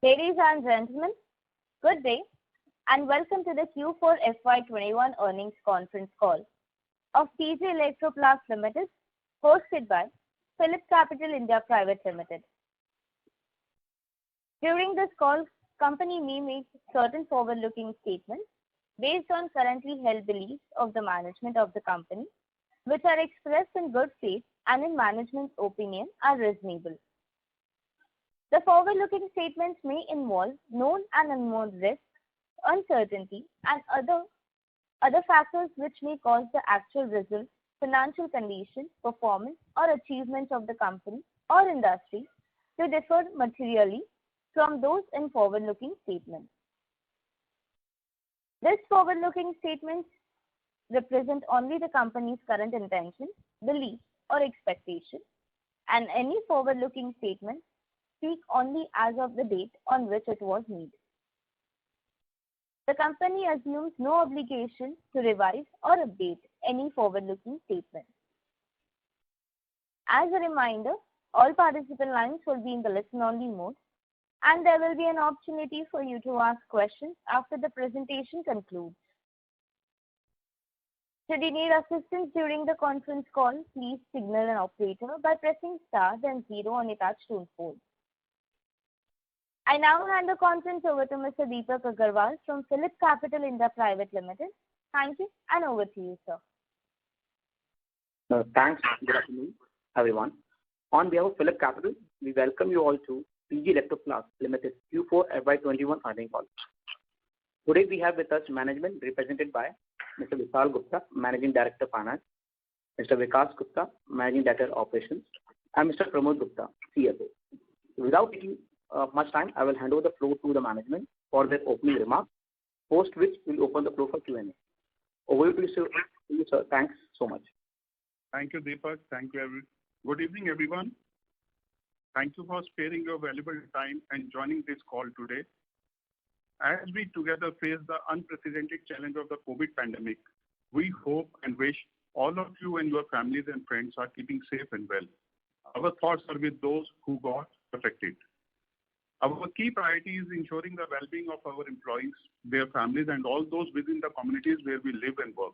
Ladies and gentlemen, good day and welcome to the Q4 FY21 earnings conference call of PG Electroplast Limited, hosted by PhillipCapital India Private Limited. During this call, company may make certain forward-looking statements based on currently held beliefs of the management of the company, which are expressed in good faith and in management's opinion are reasonable. The forward-looking statements may involve known and unknown risks, uncertainty, and other factors which may cause the actual results, financial condition, performance, or achievements of the company or industry to differ materially from those in forward-looking statements. These forward-looking statements represent only the company's current intentions, beliefs, or expectations, and any forward-looking statement speak only as of the date on which it was made. The company assumes no obligation to revise or update any forward-looking statement. As a reminder, all participant lines will be in the listen-only mode, and there will be an opportunity for you to ask questions after the presentation concludes. Should you need assistance during the conference call, please signal an operator by pressing star then 0 on your touch-tone phone. I now hand the conference over to Mr. Deepak Agarwal from PhillipCapital India Private Limited. Thank you, and over to you, sir. Thanks. Good afternoon, everyone. On behalf of PhillipCapital, we welcome you all to PG Electroplast Limited Q4 FY21 earnings call. Today we have with us management represented by Mr. Vishal Gupta, Managing Director Finance, Mr. Vikas Gupta, Managing Director Operations, and Mr. Pramod Gupta, CFO. Without taking much time, I will hand over the floor to the management for their opening remarks, post which we'll open the floor for Q&A. Over to you, sir. Thanks so much. Thank you, Deepak. Thank you. Good evening, everyone. Thank you for sparing your valuable time and joining this call today. As we together face the unprecedented challenge of the COVID pandemic, we hope and wish all of you and your families and friends are keeping safe and well. Our thoughts are with those who got affected. Our key priority is ensuring the well-being of our employees, their families, and all those within the communities where we live and work.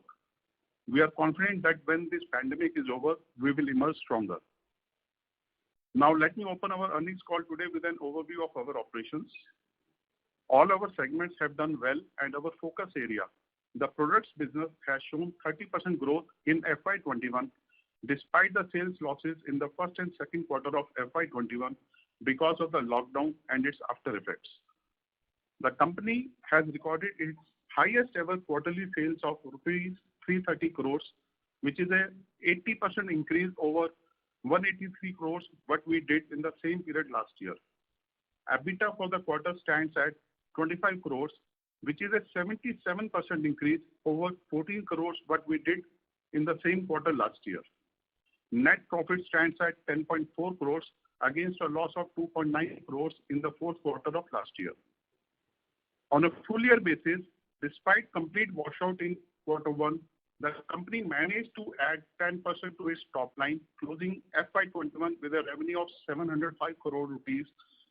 We are confident that when this pandemic is over, we will emerge stronger. Now, let me open our earnings call today with an overview of our operations. All our segments have done well, and our focus area, the products business, has shown 30% growth in FY21, despite the sales losses in the first and second quarter of FY21 because of the lockdown and its after effects. The company has recorded its highest ever quarterly sales of rupees 330 crores, which is a 80% increase over 183 crores what we did in the same period last year. EBITDA for the quarter stands at 25 crores, which is a 77% increase over 14 crores what we did in the same quarter last year. Net profit stands at 10.4 crores against a loss of 2.9 crores in the fourth quarter of last year. On a full year basis, despite complete washout in quarter one, the company managed to add 10% to its top line, closing FY21 with a revenue of 705 crore rupees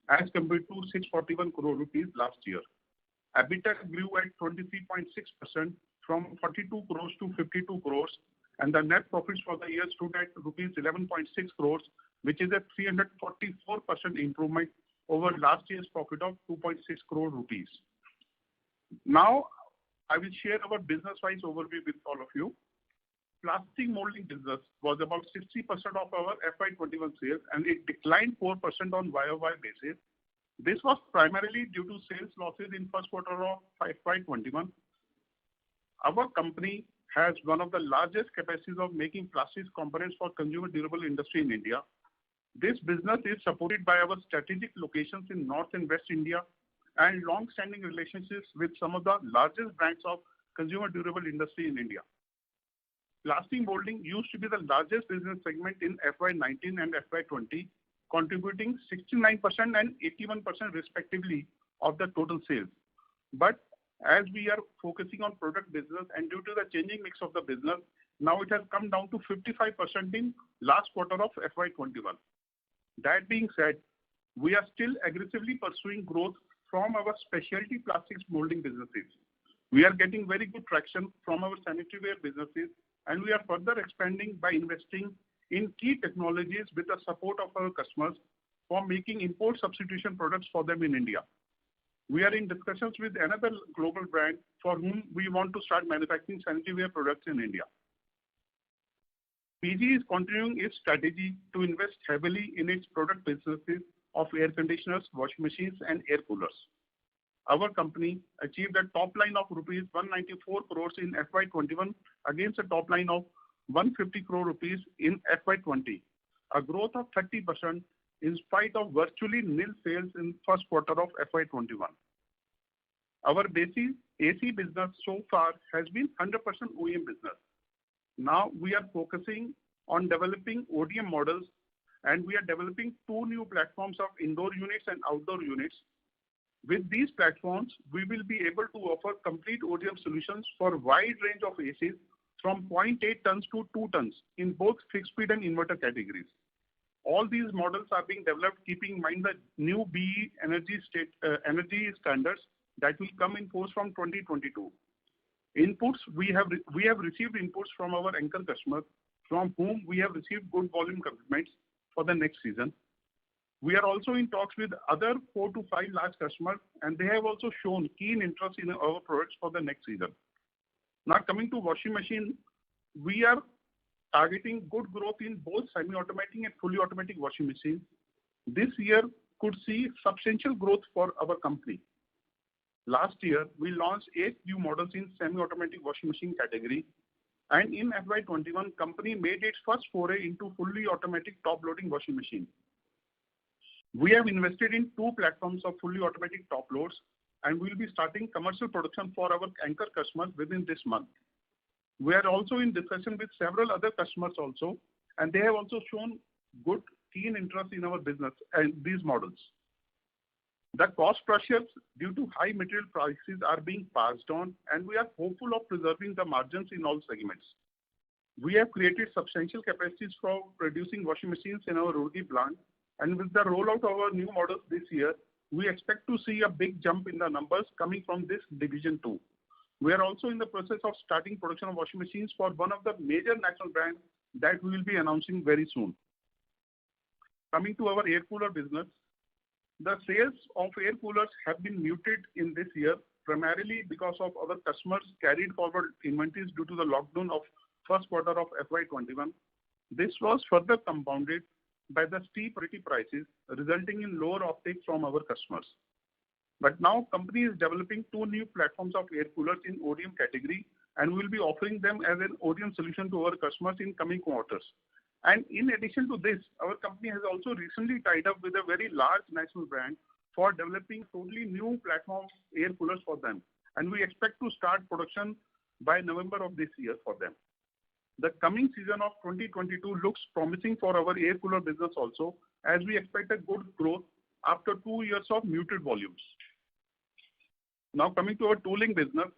as compared to 641 crore rupees last year. EBITDA grew at 23.6% from 42 crores to 52 crores, and the net profits for the year stood at rupees 11.6 crores, which is a 344% improvement over last year's profit of 2.6 crore rupees. Now, I will share our business-wise overview with all of you. Plastic molding business was about 60% of our FY21 sales, and it declined 4% on YOY basis. This was primarily due to sales losses in first quarter of FY21. Our company has one of the largest capacities of making plastics components for consumer durable industry in India. This business is supported by our strategic locations in North and West India and long-standing relationships with some of the largest brands of consumer durable industry in India. Plastic molding used to be the largest business segment in FY19 and FY20, contributing 69% and 81% respectively of the total sales. But as we are focusing on product business and due to the changing mix of the business, now it has come down to 55% in last quarter of FY21. That being said, We are still aggressively pursuing growth from our specialty plastics molding businesses. We are getting very good traction from our sanitary ware businesses, and we are further expanding by investing in key technologies with the support of our customers for making import substitution products for them in India. We are in discussions with another global brand for whom we want to start manufacturing sanitary ware products in India. PG is continuing its strategy to invest heavily in its product businesses of air conditioners, washing machines, and air coolers. Our company achieved a top line of rupees 194 crores in FY21 against a top line of 150 crore rupees in FY20, a growth of 30% in spite of virtually nil sales in first quarter of FY21. Our basic AC business so far has been 100% OEM business. Now we are focusing on developing ODM models, and we are developing two new platforms of indoor units and outdoor units. With these platforms, we will be able to offer complete ODM solutions for a wide range of ACs from 0.8 tons to 2 tons in both fixed speed and inverter categories. All these models are being developed keeping in mind the new BE energy standards that will come in force from 2022. Inputs, we have received inputs from our anchor customers from whom we have received good volume commitments for the next season. We are also in talks with other 4 to 5 large customers, and they have also shown keen interest in our products for the next season. Now coming to washing machine, we are targeting good growth in both semi-automatic and fully automatic washing machines. This year could see substantial growth for our company. Last year, we launched 8 new models in semi-automatic washing machine category, and in FY21, company made its first foray into fully automatic top-loading washing machine. We have invested in 2 platforms of fully automatic top loads, and we will be starting commercial production for our anchor customers within this month. We are also in discussion with several other customers also, and they have also shown good keen interest in our business and these models. The cost pressures due to high material prices are being passed on, and we are hopeful of preserving the margins in all segments. We have created substantial capacities for producing washing machines in our Roorkee plant, and with the rollout of our new models this year, we expect to see a big jump in the numbers coming from this division too. We are also in the process of starting production of washing machines for one of the major national brands that we will be announcing very soon. Coming to our air cooler business, the sales of air coolers have been muted in this year, primarily because of our customers carried forward inventories due to the lockdown of first quarter of FY21. This was further compounded by the steep commodity prices, resulting in lower uptake from our customers. But now company is developing 2 new platforms of air coolers in ODM category, and we will be offering them as an ODM solution to our customers in coming quarters. And in addition to this, our company has also recently tied up with a very large national brand for developing totally new platform air coolers for them. And we expect to start production by November of this year for them. The coming season of 2022 looks promising for our air cooler business also, as we expect a good growth after 2 years of muted volumes. Now coming to our tooling business.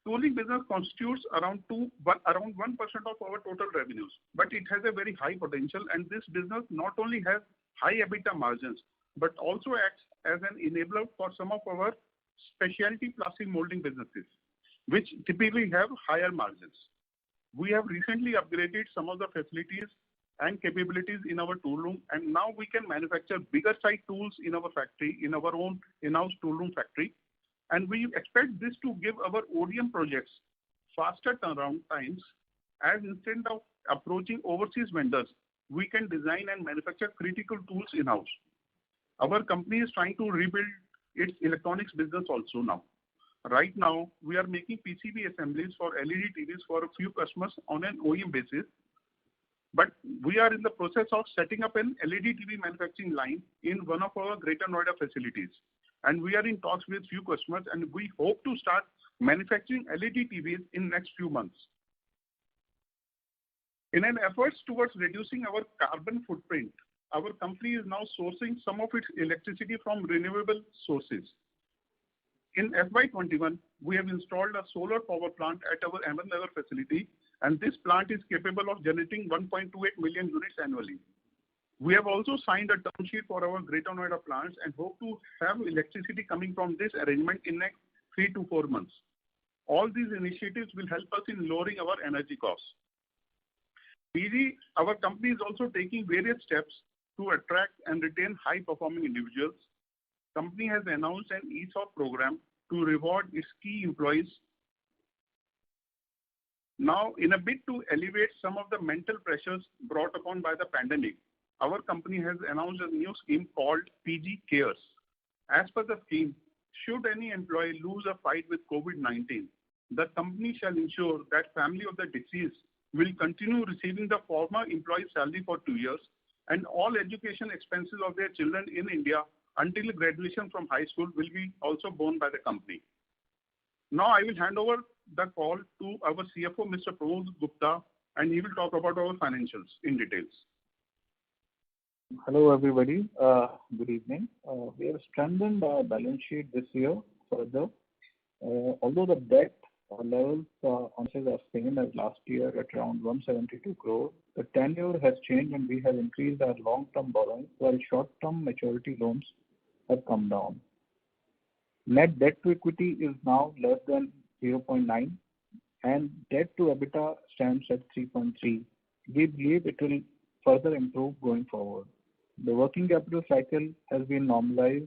Tooling business constitutes around 1% of our total revenues, but it has a very high potential, and this business not only has high EBITDA margins, but also acts as an enabler for some of our specialty plastic molding businesses, which typically have higher margins. We have recently upgraded some of the facilities and capabilities in our tool room, and now we can manufacture bigger size tools in our factory, in our own in-house tool room factory. And we expect this to give our ODM projects faster turnaround times, as instead of approaching overseas vendors, we can design and manufacture critical tools in-house. Our company is trying to rebuild its electronics business also now. Right now, we are making PCB assemblies for LED TVs for a few customers on an OEM basis, but we are in the process of setting up an LED TV manufacturing line in one of our Greater Noida facilities. And we are in talks with few customers, and we hope to start manufacturing LED TVs in next few months. In an effort towards reducing our carbon footprint, our company is now sourcing some of its electricity from renewable sources. In FY21, we have installed a solar power plant at our Ahmednagar facility, and this plant is capable of generating 1.28 million units annually. We have also signed a term sheet for our Greater Noida plants and hope to have electricity coming from this arrangement in next 3 to 4 months. All these initiatives will help us in lowering our energy costs. PG, our company is also taking various steps to attract and retain high-performing individuals. Company has announced an ESOP program to reward its key employees. Now, in a bid to alleviate some of the mental pressures brought upon by the pandemic, our company has announced a new scheme called PG Cares. As per the scheme, should any employee lose a fight with COVID-19, the company shall ensure that family of the deceased will continue receiving the former employee's salary for 2 years and all education expenses of their children in India until graduation from high school will be also borne by the company. Now I will hand over the call to our CFO, Mr. Pramod Gupta, and he will talk about our financials in details. Hello, everybody. Good evening. We have strengthened our balance sheet this year further. Although the debt levels on sales are same as last year at around 172 crore, the tenure has changed and we have increased our long-term borrowing while short-term maturity loans have come down. Net debt to equity is now less than 0.9 and debt to EBITDA stands at 3.3. We believe it will further improve going forward. The working capital cycle has been normalized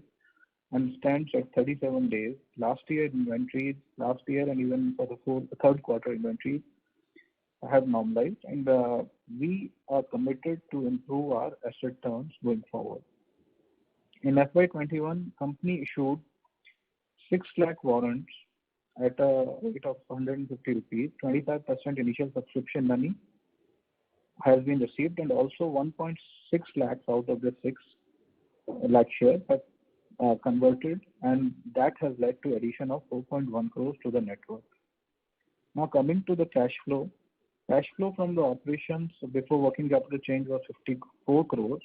and stands at 37 days. Last year and even for the third quarter inventories have normalized, and we are committed to improve our asset turns going forward. In FY21, company issued 6 lakh warrants at a rate of 150 rupees. 25% initial subscription money has been received, and also 1.6 lakhs out of the 6 lakh shares have converted, and that has led to addition of 4.1 crores to the network. Now coming to the cash flow. Cash flow from the operations before working capital change was 54 crores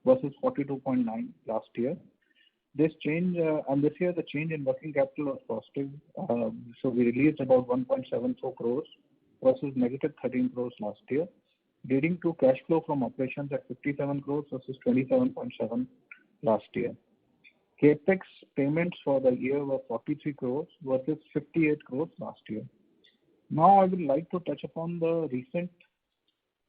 versus 42.9 last year. This change, and this year the change in working capital was positive. So we released about 1.74 crores versus negative 13 crores last year, leading to cash flow from operations at 57 crores versus 27.7 last year. Capex payments for the year were 43 crores versus 58 crores last year. Now I would like to touch upon the recent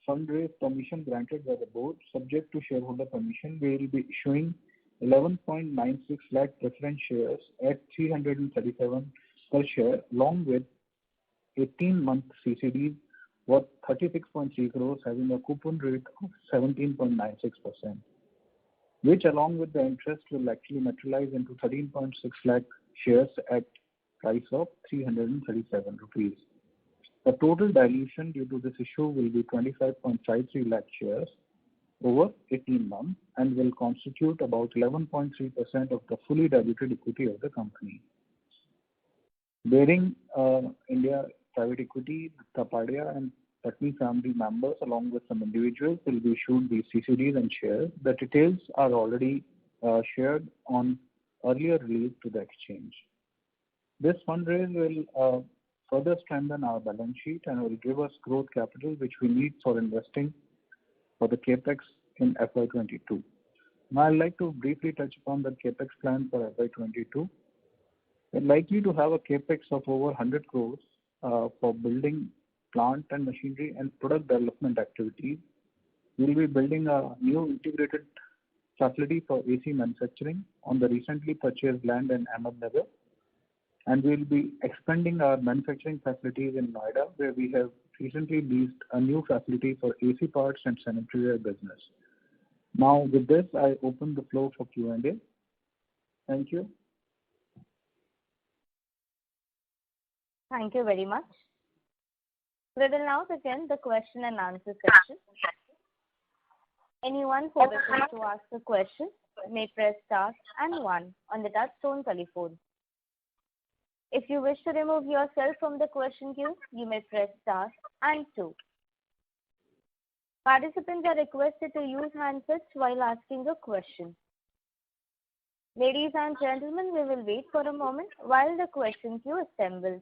fundraise permission granted by the board. Subject to shareholder permission, we will be issuing 11.96 lakh preference shares at 337 per share along with 18-month CCDs worth 36.3 crores having a coupon rate of 17.96%, which along with the interest will actually materialize into 13.6 lakh shares at price of 337 rupees. The total dilution due to this issue will be 25.53 lakh shares over 18 months and will constitute about 11.3% of the fully diluted equity of the company. Bearing India Private Equity, Tapadia and Patni family members along with some individuals will be issued these CCDs and shares. The details are already shared on earlier release to the exchange. This fundraise will further strengthen our balance sheet and will give us growth capital which we need for investing for the capex in FY22. Now I'd like to briefly touch upon the capex plan for FY22. We're likely to have a capex of over 100 crores for building plant and machinery and product development activities. We'll be building a new integrated facility for AC manufacturing on the recently purchased land in Ahmednagar, and we'll be expanding our manufacturing facilities in Noida, where we have recently leased a new facility for AC parts and sanitary business. Now with this, I open the floor for Q&A. Thank you. Thank you very much. We will now begin the question and answer session. Anyone who wishes to ask a question may press star and 1 on the touchtone telephone. If you wish to remove yourself from the question queue, you may press star and 2. Participants are requested to use handsets while asking a question. Ladies and gentlemen, we will wait for a moment while the question queue assembles.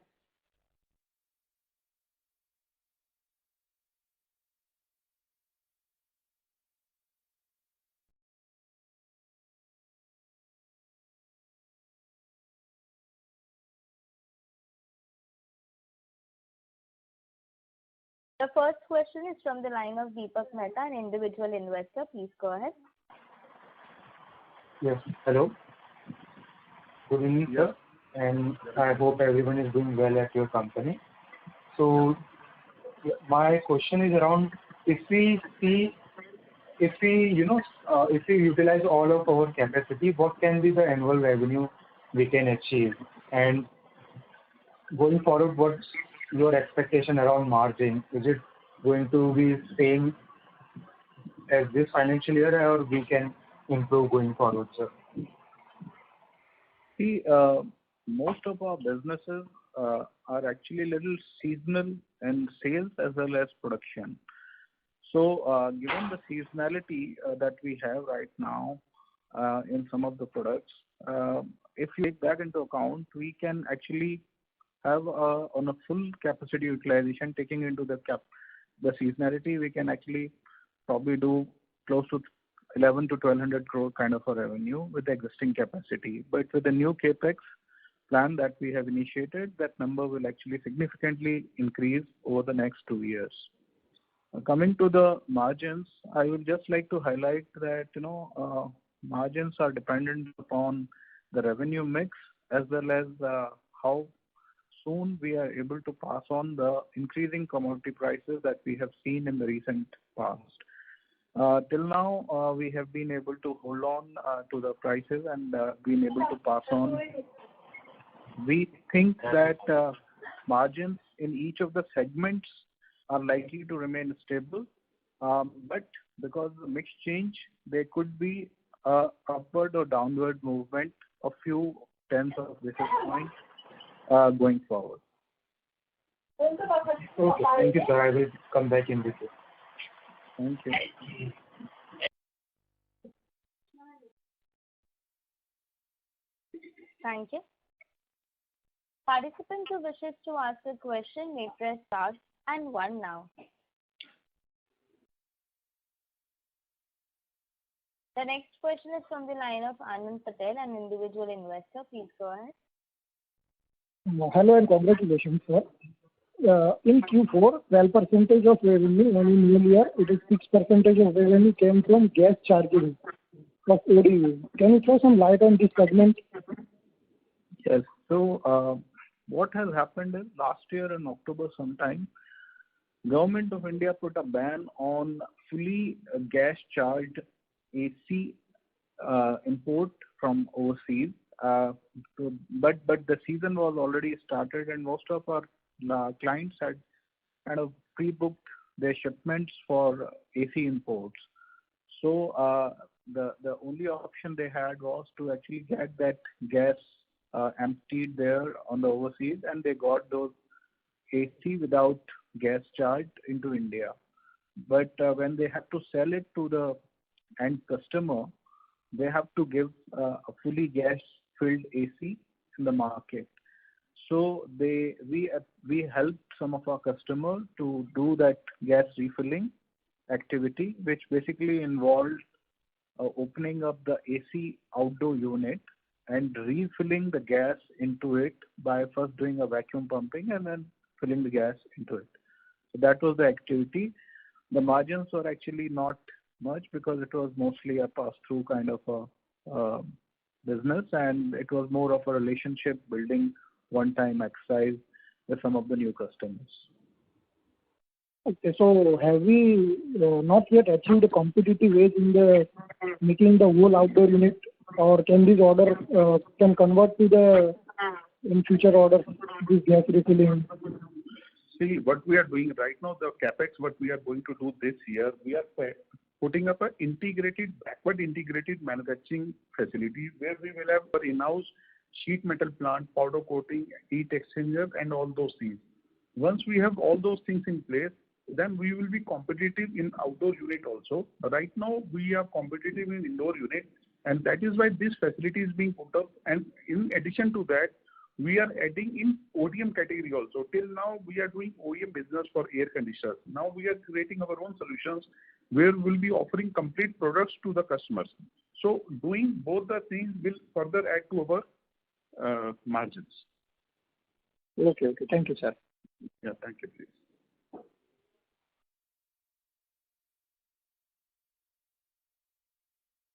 The first question is from the line of Deepak Mehta, an individual investor. Please go ahead. Yes. Hello. Good evening, sir. And I hope everyone is doing well at your company. So my question is around if we utilize all of our capacity, what can be the annual revenue we can achieve? And going forward, what's your expectation around margin? Is it going to be same as this financial year, or we can improve going forward, sir? See, most of our businesses are actually a little seasonal in sales as well as production. So, given the seasonality that we have right now in some of the products, if you take that into account, we can actually have on a full capacity utilization, taking into the seasonality, we can actually probably do close to 11 to 1200 crore kind of a revenue with the existing capacity. But with the new capex plan that we have initiated, that number will actually significantly increase over the next 2 years. Coming to the margins, I would just like to highlight that margins are dependent upon the revenue mix as well as how soon we are able to pass on the increasing commodity prices that we have seen in the recent past. Till now, we have been able to hold on to the prices and been able to pass on. We think that margins in each of the segments are likely to remain stable, but because of the mix change, there could be a upward or downward movement of few tens of basis points going forward. Okay, thank you, sir. I will come back in detail. Thank you. Thank you. Participants who wishes to ask a question may press star and 1 now. The next question is from the line of Anand Patel, an individual investor. Please go ahead. Hello and congratulations, sir. In Q4, 12% of revenue, and in new year, it is 6% of revenue came from gas charging of ODU. Can you throw some light on this segment? Yes. So, what has happened is last year in October sometime, Government of India put a ban on fully gas charged AC import from overseas. But the season was already started, and most of our clients had kind of pre-booked their shipments for AC imports. So the only option they had was to actually get that gas emptied there on the overseas, and they got those AC without gas charged into India. But when they have to sell it to the end customer, they have to give a fully gas-filled AC in the market. So we helped some of our customers to do that gas refilling activity, which basically involved opening up the AC outdoor unit and refilling the gas into it by first doing a vacuum pumping and then filling the gas into it. So that was the activity. The margins were actually not much because it was mostly a pass-through kind of a business, and it was more of a relationship building one-time exercise with some of the new customers. Okay, so have we not yet achieved the competitive edge in the making the whole outdoor unit, or can this order can convert to the in future orders this gas refilling? See, what we are doing right now, the capex, what we are going to do this year, we are putting up an backward integrated manufacturing facility where we will have our in-house sheet metal plant, powder coating, heat exchanger, and all those things. Once we have all those things in place, then we will be competitive in outdoor unit also. Right now, we are competitive in indoor unit, and that is why this facility is being put up. And in addition to that, we are adding in ODM category also. Till now, we are doing OEM business for air conditioners. Now we are creating our own solutions where we'll be offering complete products to the customers. So doing both the things will further add to our margins. Okay. Thank you, sir. Yeah, thank you, please.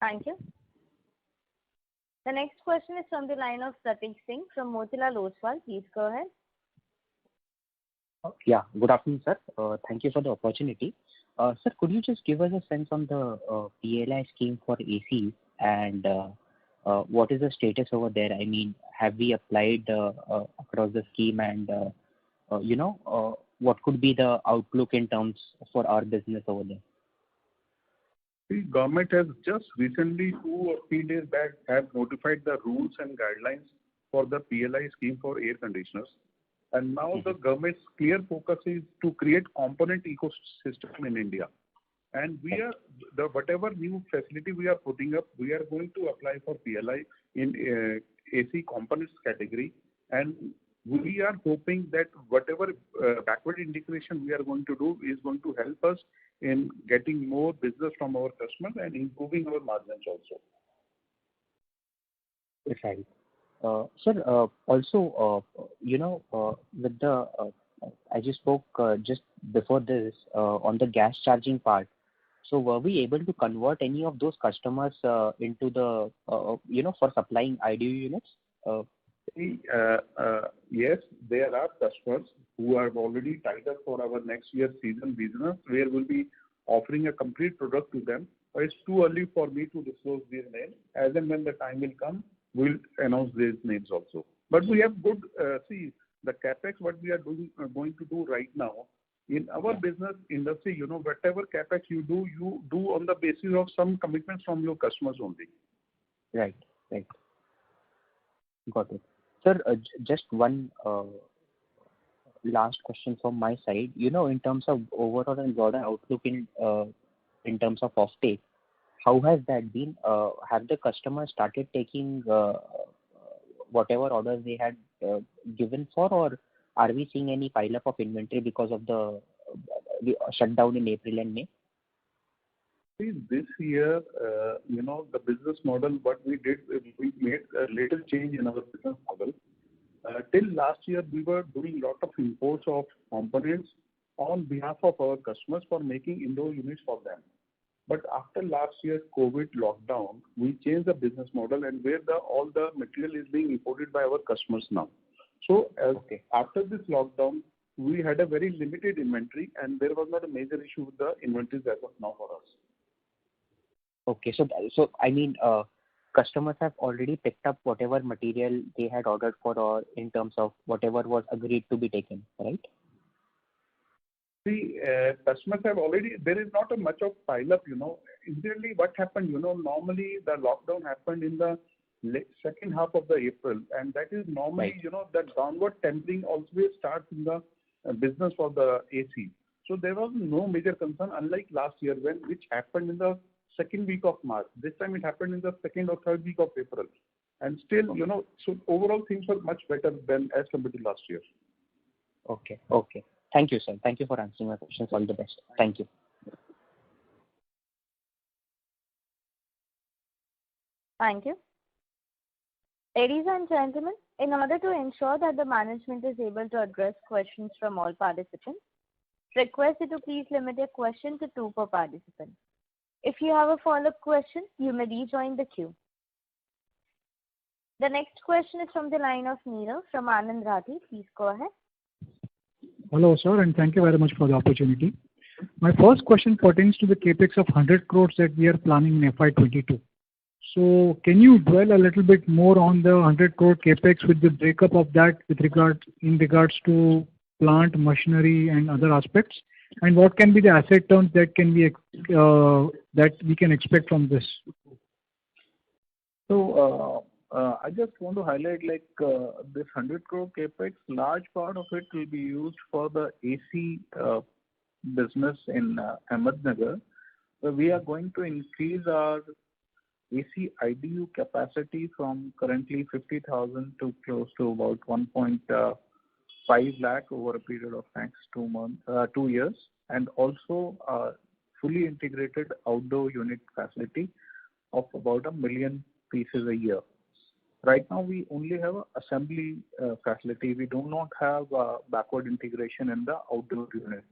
Thank you. The next question is from the line of Pratik Singh from Motilal Oswal. Please go ahead. Yeah, good afternoon, sir. Thank you for the opportunity. Sir, could you just give us a sense on the PLI scheme for AC and what is the status over there? I mean, have we applied across the scheme and, what could be the outlook in terms for our business over there? The government has just recently, 2 or 3 days back, have notified the rules and guidelines for the PLI scheme for air conditioners. And now the government's clear focus is to create component ecosystem in India. And we are, whatever new facility we are putting up, we are going to apply for PLI in AC components category. And we are hoping that whatever backward integration we are going to do is going to help us in getting more business from our customers and improving our margins also. Right. Sir, also, with the, as you spoke just before this on the gas charging part, so were we able to convert any of those customers into the, for supplying IDU units? Yes, there are customers who are already tied up for our next year's season business, where we'll be offering a complete product to them. But it's too early for me to disclose their names. As and when the time will come, we'll announce these names also. But we have good, the capex what we are going to do right now, in our business industry, whatever capex you do on the basis of some commitments from your customers only. Right. Got it. Sir, just one last question from my side. In terms of overall and broader outlook in terms of offtake, how has that been? Have the customers started taking whatever orders they had given for, or are we seeing any pile up of inventory because of the shutdown in April and May? See, this year, the business model, what we did, we made a little change in our business model. Till last year, we were doing a lot of imports of components on behalf of our customers for making indoor units for them. But after last year's COVID lockdown, we changed the business model and where all the material is being imported by our customers now. So after this lockdown, we had a very limited inventory and there was not a major issue with the inventories as of now for us. Okay, so I mean, customers have already picked up whatever material they had ordered for, or in terms of whatever was agreed to be taken, right? See, customers have already, there is not a much of pile up, Initially, what happened, normally the lockdown happened in the second half of the April, and that is normally, right. That downward tempering always starts in the business for the AC. So there was no major concern, unlike last year, which happened in the second week of March. This time it happened in the second or third week of April. And still, so overall things were much better than as compared to last year. Okay. Thank you, sir. Thank you for answering my questions. All the best. Thank you. Thank you. Ladies and gentlemen, in order to ensure that the management is able to address questions from all participants, request you to please limit your question to 2 per participant. If you have a follow-up question, you may rejoin the queue. The next question is from the line of Neerav from Anand Rathi. Please go ahead. Hello, sir, and thank you very much for the opportunity. My first question pertains to the capex of 100 crores that we are planning in FY22. So can you dwell a little bit more on the 100 crore capex with the breakup of that in regards to plant, machinery, and other aspects? And what can be the asset terms that we can expect from this? So I just want to highlight this 100 crore capex, large part of it will be used for the AC business in Ahmednagar. We are going to increase our AC IDU capacity from currently 50,000 to close to about 1.5 lakh over a period of next 2 years, and also a fully integrated outdoor unit facility of about 1 million pieces a year. Right now, we only have an assembly facility. We do not have backward integration in the outdoor unit.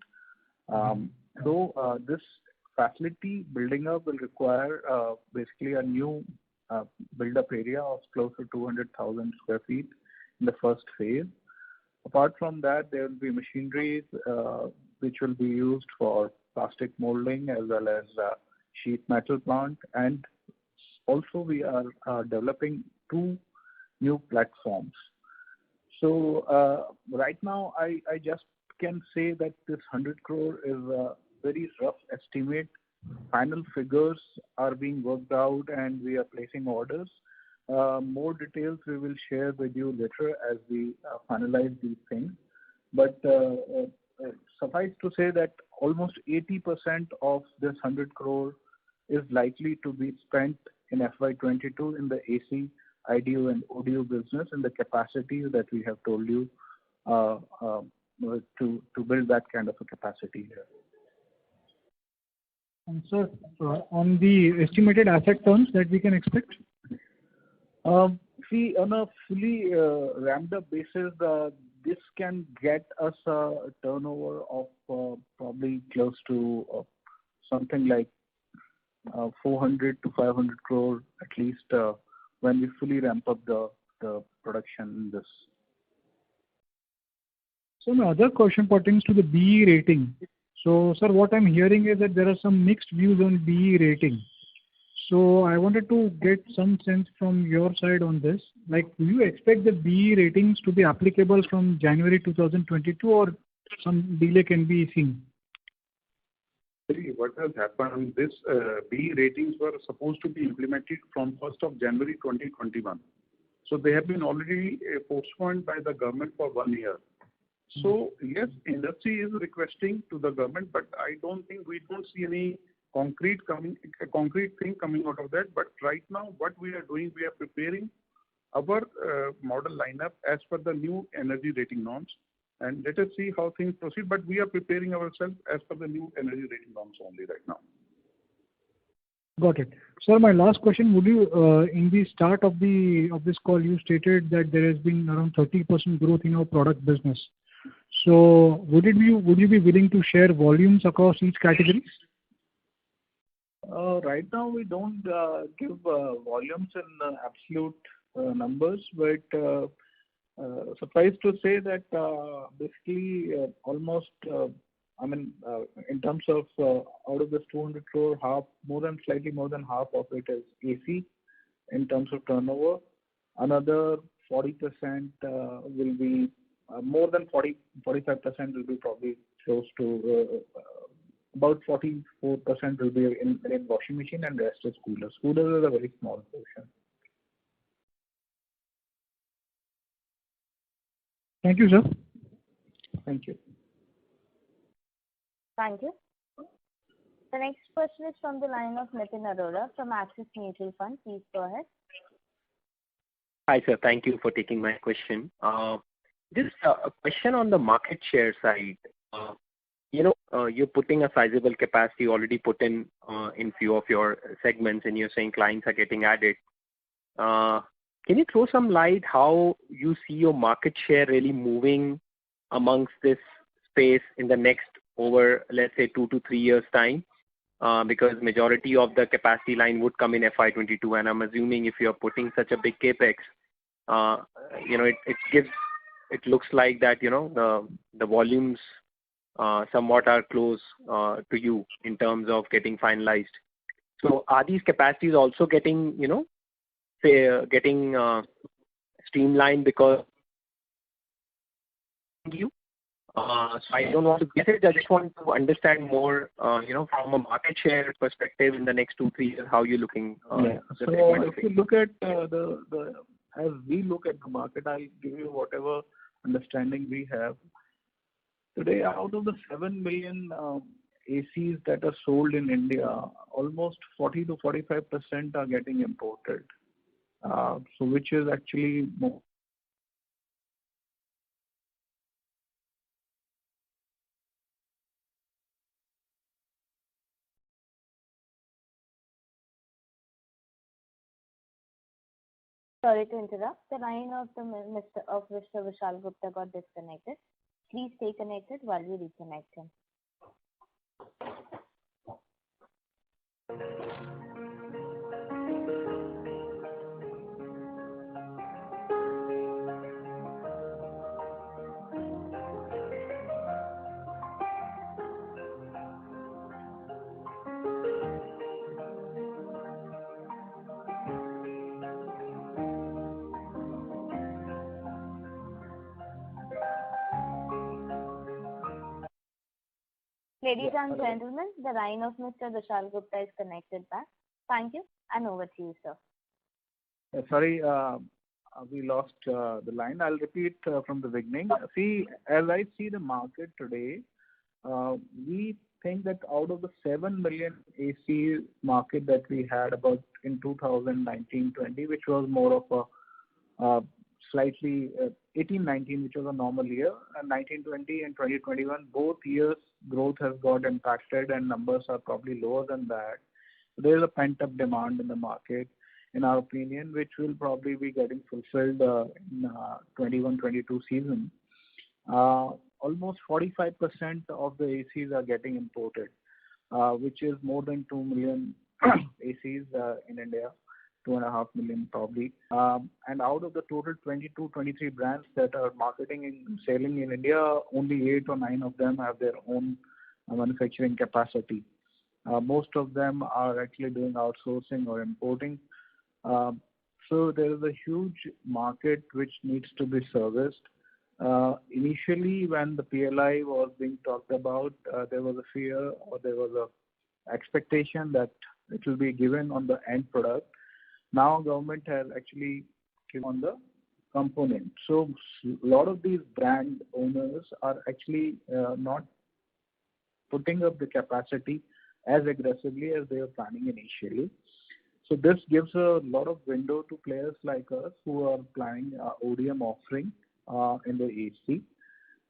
This facility building up will require basically a new build-up area of close to 200,000 square feet in the first phase. Apart from that, there will be machineries which will be used for plastic molding as well as sheet metal plant, and also we are developing 2 new platforms. So right now I just can say that this 100 crore is a very rough estimate. Final figures are being worked out and we are placing orders. More details we will share with you later as we finalize these things. But suffice to say that almost 80% of this 100 crore is likely to be spent in FY22 in the AC, IDU and ODU business in the capacity that we have told you to build that kind of a capacity here. And sir, on the estimated asset turns that we can expect? See, on a fully ramped up basis, this can get us a turnover of probably close to something like 400 to 500 crore at least when we fully ramp up the production in this. So my other question pertains to the BE rating. So sir, what I'm hearing is that there are some mixed views on BE rating. So I wanted to get some sense from your side on this. Like, do you expect the BE ratings to be applicable from January 2022 or some delay can be seen? See, what has happened, this BE ratings were supposed to be implemented from 1st of January 2021. So they have been already postponed by the government for 1 year. So yes, industry is requesting to the government, but I don't think we don't see any concrete thing coming out of that. But right now, what we are doing, we are preparing our model lineup as per the new energy rating norms, and let us see how things proceed. But we are preparing ourselves as per the new energy rating norms only right now. Got it. Sir, my last question, would you, in the start of this call, you stated that there has been around 30% growth in our product business. So would you be willing to share volumes across each category? Right now we don't give volumes in absolute numbers, but suffice to say that basically almost in terms of out of this 200 crore, slightly more than half of it is AC in terms of turnover. Another 40% will be more than 45% will be probably close to about 44% will be in washing machine, and the rest is coolers. Coolers is a very small portion. Thank you, sir. Thank you. Thank you. The next question is from the line of Nitin Arora from Axis Mutual Fund. Please go ahead. Hi, sir. Thank you for taking my question. Just a question on the market share side. You're putting a sizable capacity already put in few of your segments, and you're saying clients are getting added. Can you throw some light how you see your market share really moving amongst this space in the next over, let's say, 2 to 3 years time? Because majority of the capacity line would come in FY22, and I'm assuming if you're putting such a big capex, it looks like that the volumes somewhat are close to you in terms of getting finalized. So are these capacities also getting streamlined because you? So I don't want to get it. I just want to understand more, from a market share perspective in the next 2-3 years, how you're looking. So if you look at as we look at the market, I'll give you whatever understanding we have. Today, out of the 7 million ACs that are sold in India, almost 40 to 45% are getting imported. So which is actually more. Sorry to interrupt. The line of Mr. Vishal Gupta got disconnected. Please stay connected while we reconnect him. Ladies Yeah, and hello. gentlemen, the line of Mr. Vishal Gupta is connected back. Thank you, and over to you, sir. Sorry, we lost the line. I'll repeat from the beginning. See, as I see the market today, we think that out of the 7 million AC market that we had about in 2019-20, which was more of a slightly 18-19, which was a normal year, and 19-20 and 2021, both years growth has got impacted and numbers are probably lower than that. So there is a pent-up demand in the market, in our opinion, which will probably be getting fulfilled in 21-22 season. Almost 45% of the ACs are getting imported, which is more than 2 million ACs in India, 2.5 million probably. And out of the total 22, 23 brands that are marketing and selling in India, only 8 or 9 of them have their own manufacturing capacity. Most of them are actually doing outsourcing or importing. So there is a huge market which needs to be serviced. Initially, when the PLI was being talked about, there was a fear or there was a expectation that it will be given on the end product. Now government has actually given on the component. So a lot of these brand owners are actually not putting up the capacity as aggressively as they were planning initially. So this gives a lot of window to players like us who are planning ODM offering in the AC.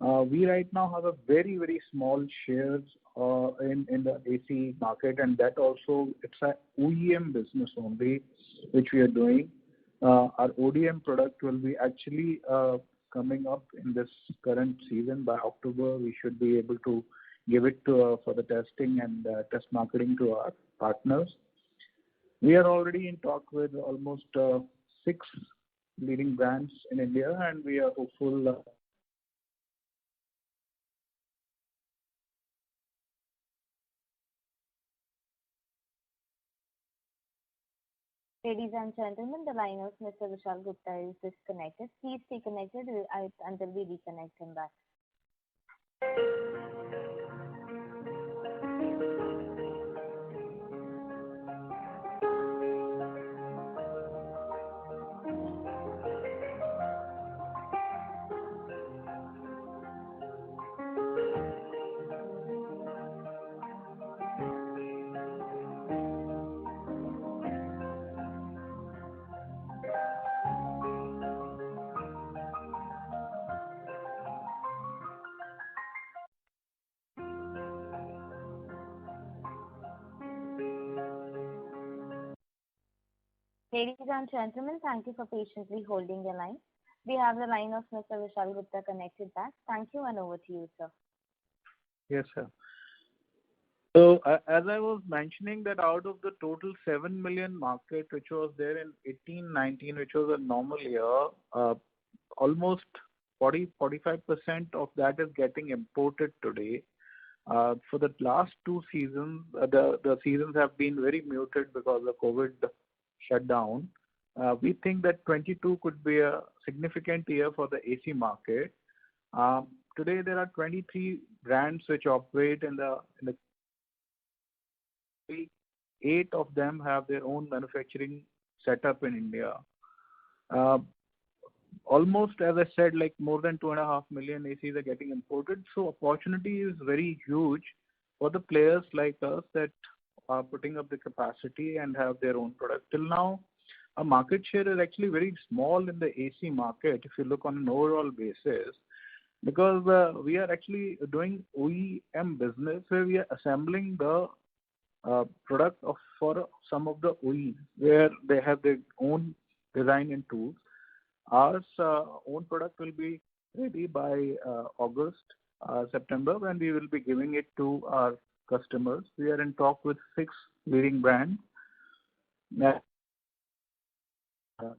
We right now have a very, very small shares in the AC market, and that also it's a OEM business only, which we are doing. Our ODM product will be actually coming up in this current season. By October, we should be able to give it to for the testing and test marketing to our partners. We are already in talk with almost 6 leading brands in India, and we are hopeful. Ladies and gentlemen, the line of Mr. Vishal Gupta is disconnected. Please stay connected until we reconnect him back. Ladies and gentlemen, thank you for patiently holding the line. We have the line of Mr. Vishal Gupta connected back. Thank you, and over to you, sir. Yes, sir. So as I was mentioning that out of the total 7 million market which was there in 18-19, which was a normal year, almost 40-45% of that is getting imported today. For the last 2 seasons, the seasons have been very muted because of COVID shutdown. We think that 22 could be a significant year for the AC market. Today there are 23 brands which operate in the 8 of them have their own manufacturing setup in India. Almost, as I said, like more than 2.5 million ACs are getting imported. So opportunity is very huge for the players like us that are putting up the capacity and have their own product. Till now, our market share is actually very small in the AC market if you look on an overall basis, because we are actually doing OEM business where we are assembling the product for some of the OEs where they have their own design and tools. Our own product will be ready by August, September, when we will be giving it to our customers. We are in talk with 6 leading brands.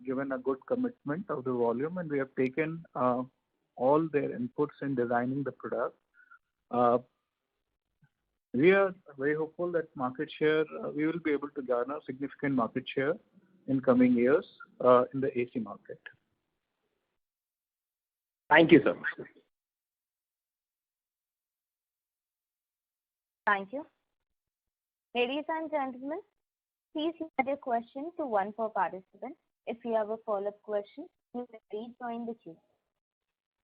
Given a good commitment of the volume, and we have taken all their inputs in designing the product. We are very hopeful that market share, we will be able to garner significant market share in coming years in the AC market. Thank you, sir. Thank you. Ladies and gentlemen, please limit your question to one per participant. If you have a follow-up question, you may rejoin the queue.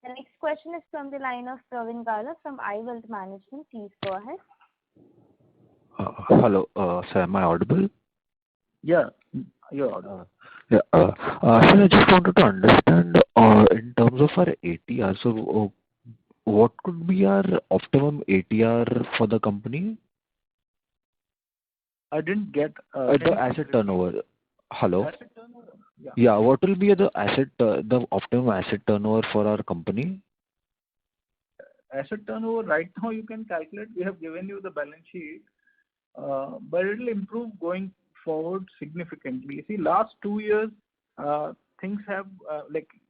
The next question is from the line of Praveen Gala from iWealth Management. Please go ahead. Hello, sir, am I audible? Yeah, you're audible. Sir, I just wanted to understand in terms of our ATR, so what could be our optimum ATR for the company? I didn't get the asset turnover. Hello? Asset turnover? Yeah, what will be the optimum asset turnover for our company? Asset turnover right now you can calculate. We have given you the balance sheet, but it will improve going forward significantly. See, last 2 years, things have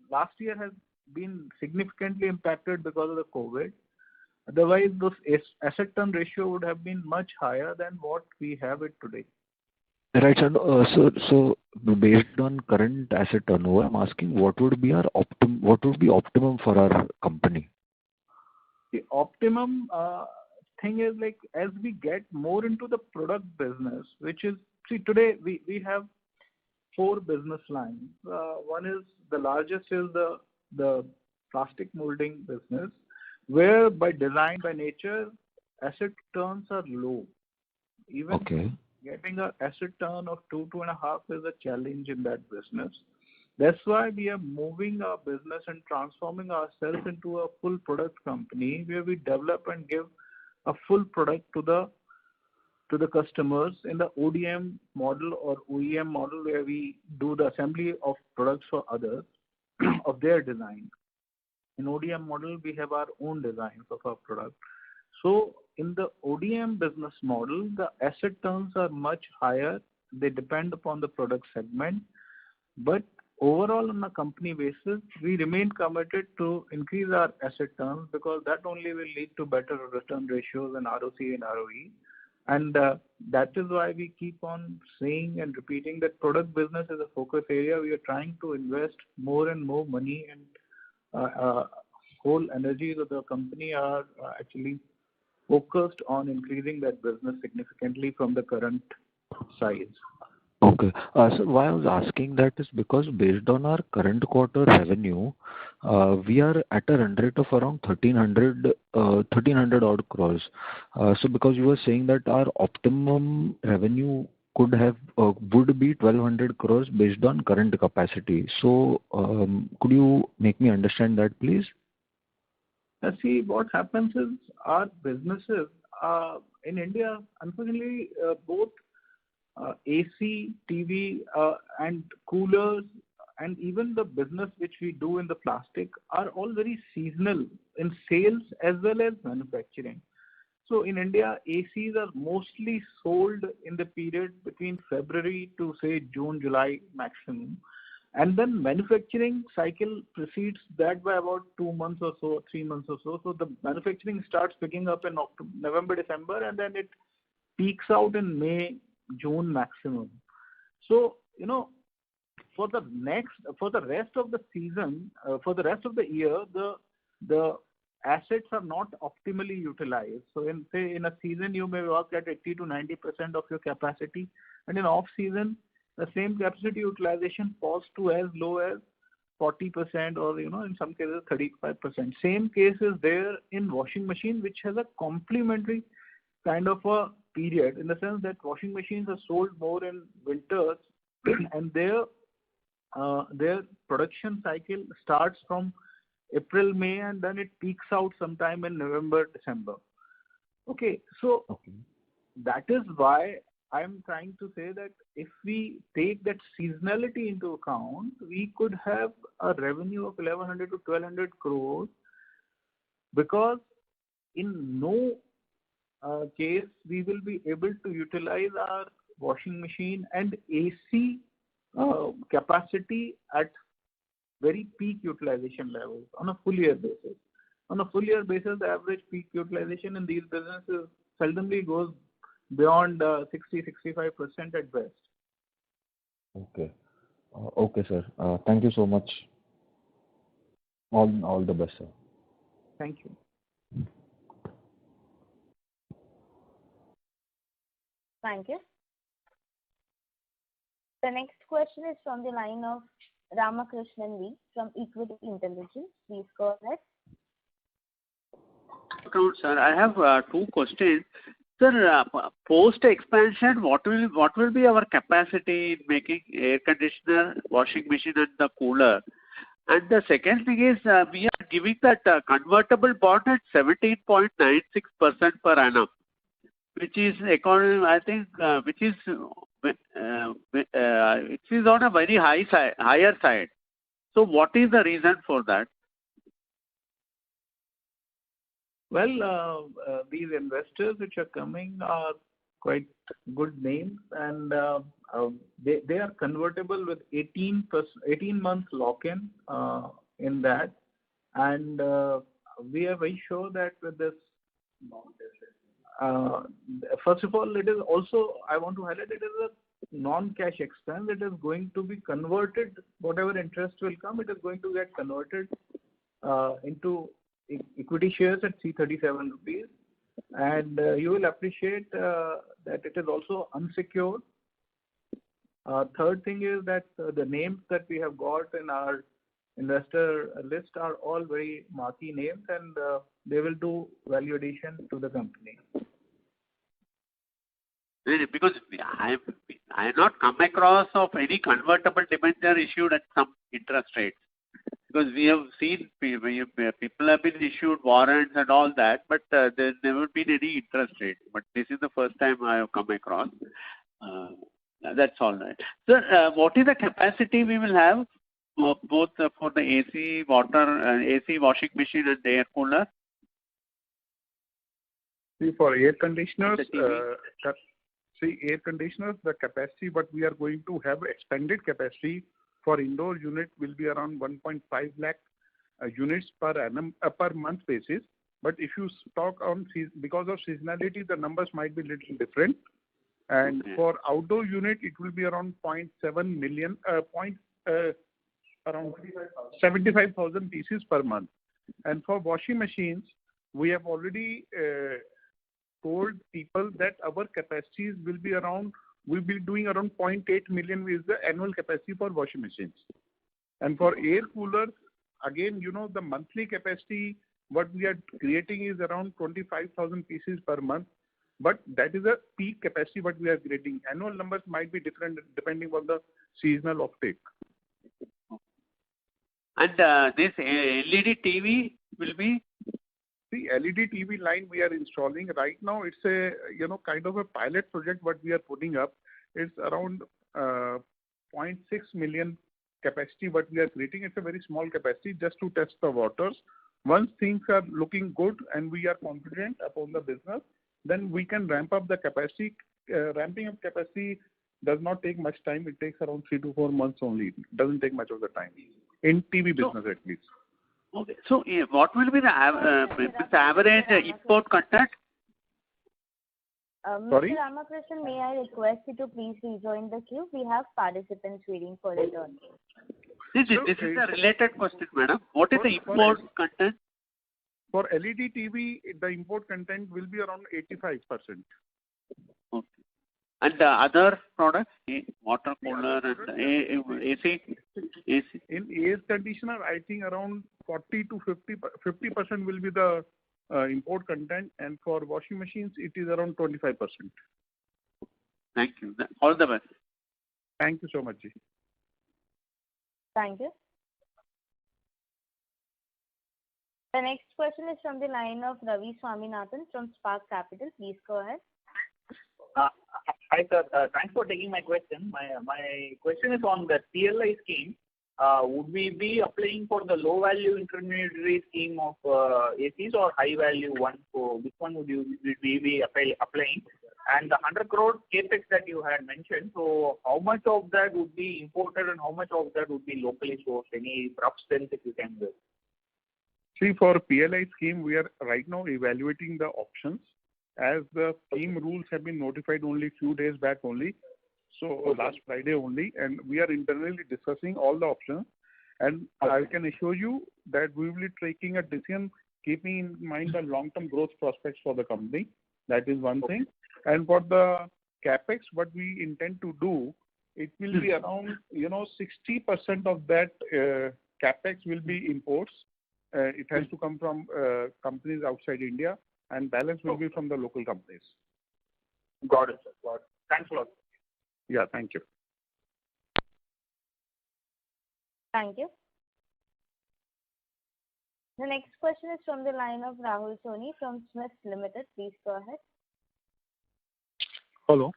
last year has been significantly impacted because of the COVID. Otherwise, those asset turn ratio would have been much higher than what we have it today. Right, sir. So based on current asset turnover, I'm asking what would be optimum for our company? The optimum thing is as we get more into the product business, which is, see, today we have 4 business lines. One is the largest is the plastic molding business, where by design, by nature, asset turns are low. Even getting an asset turn of 2.5 is a challenge in that business. That's why we are moving our business and transforming ourselves into a full product company where we develop and give a full product to the customers in the ODM model or OEM model, where we do the assembly of products for others of their design. In ODM model, we have our own designs of our product. So in the ODM business model, the asset turns are much higher. They depend upon the product segment. But overall, on a company basis, we remain committed to increase our asset turns, because that only will lead to better return ratios and ROC and ROE. And that is why we keep on saying and repeating that product business is a focus area. We are trying to invest more and more money, and whole energies of the company are actually focused on increasing that business significantly from the current size. Okay. So why I was asking that is because based on our current quarter revenue, we are at a run rate of around 1300 odd crores. So because you were saying that our optimum revenue would be 1200 crores based on current capacity. So could you make me understand that, please? See, what happens is our businesses in India, unfortunately, both AC, TV, and coolers, and even the business which we do in the plastic are all very seasonal in sales as well as manufacturing. So in India, ACs are mostly sold in the period between February to say June, July maximum. And then manufacturing cycle precedes that by about 2 months or so, 3 months or so. So the manufacturing starts picking up in November, December, and then it peaks out in May, June maximum. So, for the rest of the season, for the rest of the year, the assets are not optimally utilized. So in a season, you may work at 80 to 90% of your capacity, and in off season, the same capacity utilization falls to as low as 40% or, in some cases 35%. Same case is there in washing machine, which has a complementary kind of a period, in the sense that washing machines are sold more in winters and their production cycle starts from April, May, and then it peaks out sometime in November, December. So that is why I'm trying to say that if we take that seasonality into account, we could have a revenue of 1100 to 1200 crores, because in no case, we will be able to utilize our washing machine and AC capacity at very peak utilization levels on a full year basis. On a full year basis, the average peak utilization in these businesses seldomly goes beyond 60-65% at best. Okay. Okay, sir. Thank you so much. All the best, sir. Thank you. Thank you. The next question is from the line of Ramakrishnan V from Equity Intelligence. Please go ahead. Sir, I have two questions. Sir, post expansion, what will be our capacity in making air conditioner, washing machine, and the cooler? And the second thing is, we are giving that convertible bond at 17.96% per annum, which is I think, which is on a very higher side. So, what is the reason for that? Well, these investors which are coming are quite good names, and they are convertible with 18 months lock-in in that, and we are very sure that with this. First of all, it is also, I want to highlight, it is a non-cash expense. It is going to be converted. Whatever interest will come, it is going to get converted into equity shares at 337 rupees, and you will appreciate that it is also unsecured. Third thing is that the names that we have got in our investor list are all very marquee names, and they will do value addition to the company. Because I have not come across of any convertible debenture issued at some interest rates. Because we have seen people have been issued warrants and all that, but there's never been any interest rate. But this is the first time I have come across. That's all right. Sir, what is the capacity we will have both for the AC AC washing machine and the air cooler? See, for air conditioners, the capacity what we are going to have expanded capacity for indoor unit will be around 1.5 lakh units per annum per month basis. But if you talk on because of seasonality, the numbers might be little different. And for outdoor unit, it will be around 0.7 million, around 75,000 pieces per month. And for washing machines, we have already told people that our capacities will be around. We'll be doing around 0.8 million is the annual capacity for washing machines. And for air coolers, again, the monthly capacity, what we are creating is around 25,000 pieces per month. But that is a peak capacity what we are creating. Annual numbers might be different depending on the seasonal offtake. And this LED TV will be? The LED TV line we are installing right now, it's a kind of a pilot project what we are putting up. It's around 0.6 million capacity what we are creating. It's a very small capacity just to test the waters. Once things are looking good and we are confident upon the business, then we can ramp up the capacity. Ramping up capacity does not take much time. It takes around 3 to 4 months only. It doesn't take much of the time in TV business at least. Okay. So, what will be the average import content? Sorry? Mr. Ramakrishnan, may I request you to please rejoin the queue? We have participants waiting for their turn. This is a related question, madam. What is the import content? For LED TV, the import content will be around 85%. Okay. And the other products, water cooler and AC? In air conditioner, I think around 40 to 50% will be the import content, and for washing machines, it is around 25%. Thank you. All the best. Thank you so much, Ji. Thank you. The next question is from the line of Ravi Swaminathan from Spark Capital. Please go ahead. Hi, sir. Thanks for taking my question. My question is on the TLI scheme. would we be applying for the low value intermediary scheme of ACs or high value one? So which one would we be applying? And the 100 crore capex that you had mentioned, so how much of that would be imported and how much of that would be locally sourced? Any rough sense if you can give? See, for PLI scheme, we are right now evaluating the options as the scheme rules have been notified only few days back only. So last Friday only, and we are internally discussing all the options. And I can assure you that we will be taking a decision keeping in mind the long-term growth prospects for the company. That is one thing. And for the capex, what we intend to do, it will be around 60% of that capex will be imports. It has to come from companies outside India, and balance will be from the local companies. Got it, sir. Got it. Thanks a lot. Yeah, thank you. Thank you. The next question is from the line of Rahul Soni from Smith Limited. Please go ahead. Hello.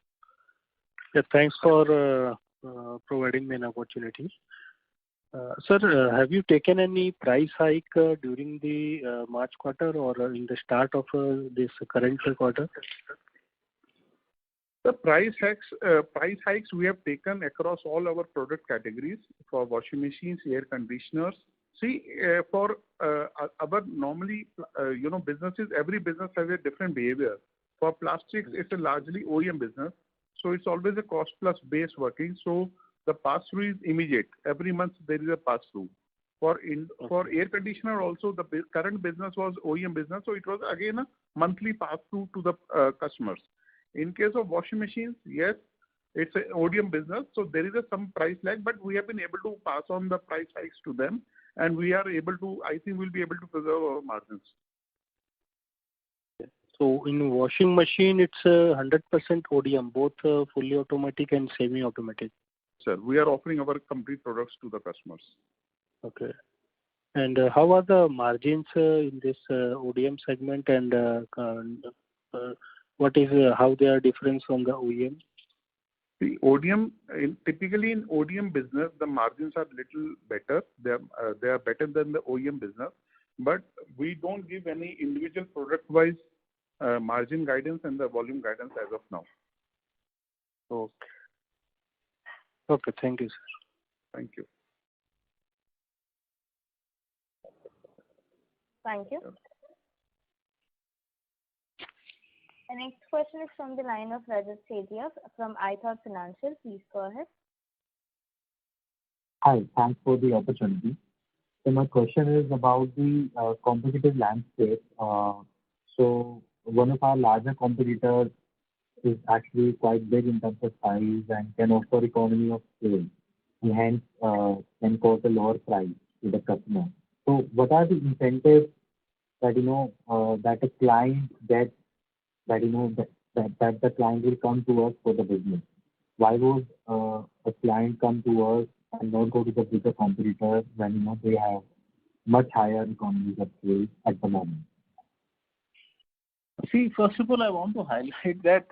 Yeah, thanks for providing me an opportunity. Sir, have you taken any price hike during the March quarter or in the start of this current quarter? The price hikes we have taken across all our product categories for washing machines, air conditioners. See, for our normally, businesses, every business has a different behavior. For plastics, it's a largely OEM business, so it's always a cost plus base working. So the pass-through is immediate. Every month there is a pass-through. For air conditioner also, the current business was OEM business, so it was again a monthly pass-through to the customers. In case of washing machines, yes, it's an ODM business, so there is some price lag, but we have been able to pass on the price hikes to them, and we are able to, I think we'll be able to preserve our margins. So in washing machine, it's 100% ODM, both fully automatic and semi-automatic. Sir, we are offering our complete products to the customers. Okay. And how are the margins in this ODM segment, and what is how they are different from the OEM? The ODM, typically in ODM business, the margins are little better. They are better than the OEM business, but we don't give any individual product-wise margin guidance and the volume guidance as of now. Okay. Okay, thank you, sir. Thank you. Thank you. The next question is from the line of Rajat Sethia from iThought Financial. Please go ahead. Hi, thanks for the opportunity. So my question is about the competitive landscape. So one of our larger competitors is actually quite big in terms of size and can offer economy of scale, and hence can quote a lower price to the customer. So what are the incentives that that a client gets, that that the client will come to us for the business? Why would a client come to us and not go to the bigger competitor when they have much higher economies of scale at the moment? See, first of all, I want to highlight that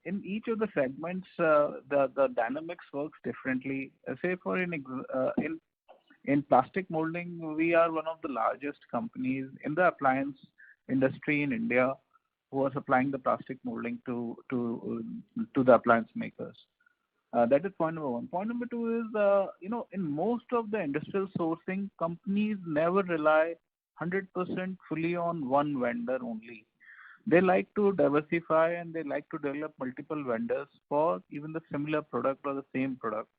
in each of the segments, the dynamics works differently. Say for in plastic molding, we are one of the largest companies in the appliance industry in India who are supplying the plastic molding to the appliance makers. That is point number one. Point number two is, in most of the industrial sourcing, companies never rely 100% fully on one vendor only. They like to diversify and they like to develop multiple vendors for even the similar product or the same product.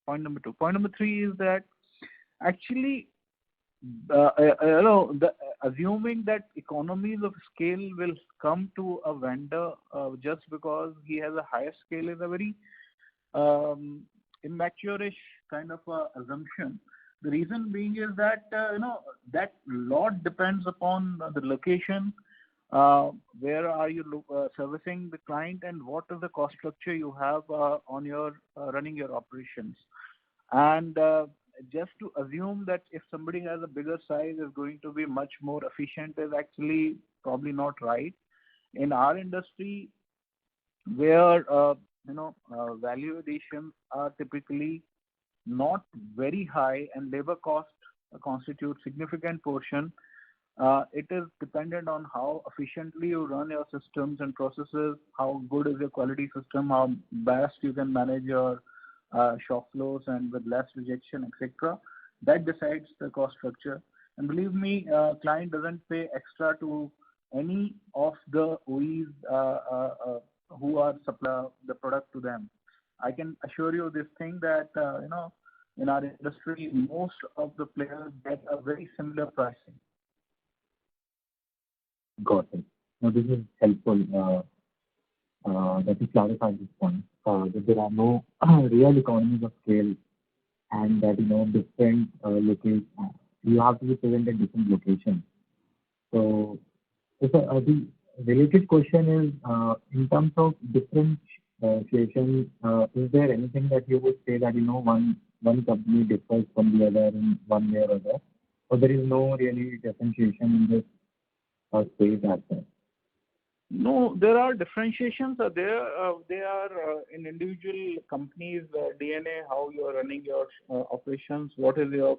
Point number two. Point number three is that actually, assuming that economies of scale will come to a vendor just because he has a higher scale is a very immature-ish kind of assumption. The reason being is that that lot depends upon the location, where are you servicing the client, and what is the cost structure you have on your running your operations. And just to assume that if somebody has a bigger size is going to be much more efficient is actually probably not right. In our industry, where value additions are typically not very high and labor cost constitute significant portion. It is dependent on how efficiently you run your systems and processes, how good is your quality system, how best you can manage your shop floors and with less rejection, etc. That decides the cost structure. And believe me, client doesn't pay extra to any of the OEs who are supply the product to them. I can assure you this thing that in our industry, most of the players get a very similar pricing. Got it. Now, this is helpful that you clarified this point, that there are no real economies of scale and that, different locations, you have to be present at different locations. So, the related question is, in terms of differentiation, is there anything that you would say that, one company differs from the other in one way or other, or there is no really differentiation in this space as well? No, there are differentiations. They are in individual companies' DNA, how you are running your operations, what is your...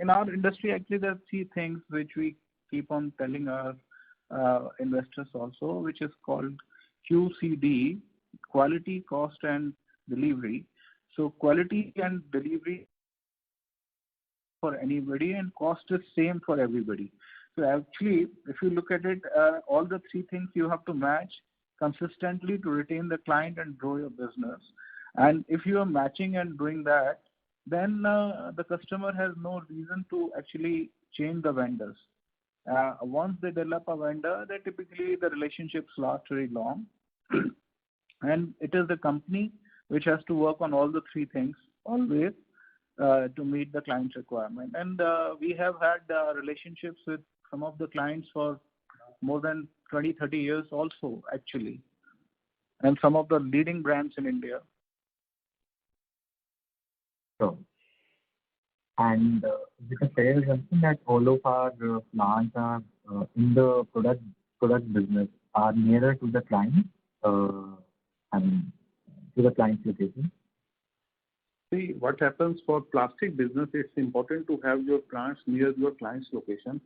In our industry, actually, there are three things which we keep on telling our investors also, which is called QCD, quality, cost, and delivery. So quality and delivery for anybody, and cost is same for everybody. So actually, if you look at it, all the three things you have to match consistently to retain the client and grow your business. And if you are matching and doing that, then the customer has no reason to actually change the vendors. Once they develop a vendor, they typically the relationships last very long. And it is the company which has to work on all the three things always to meet the client's requirement. And we have had relationships with some of the clients for more than 20, 30 years also, actually, and some of the leading brands in India. Sure. And is it a fair assumption that all of our plants are in the product business are nearer to the client, to the client's location? See, what happens for plastic business, it's important to have your plants near your client's location.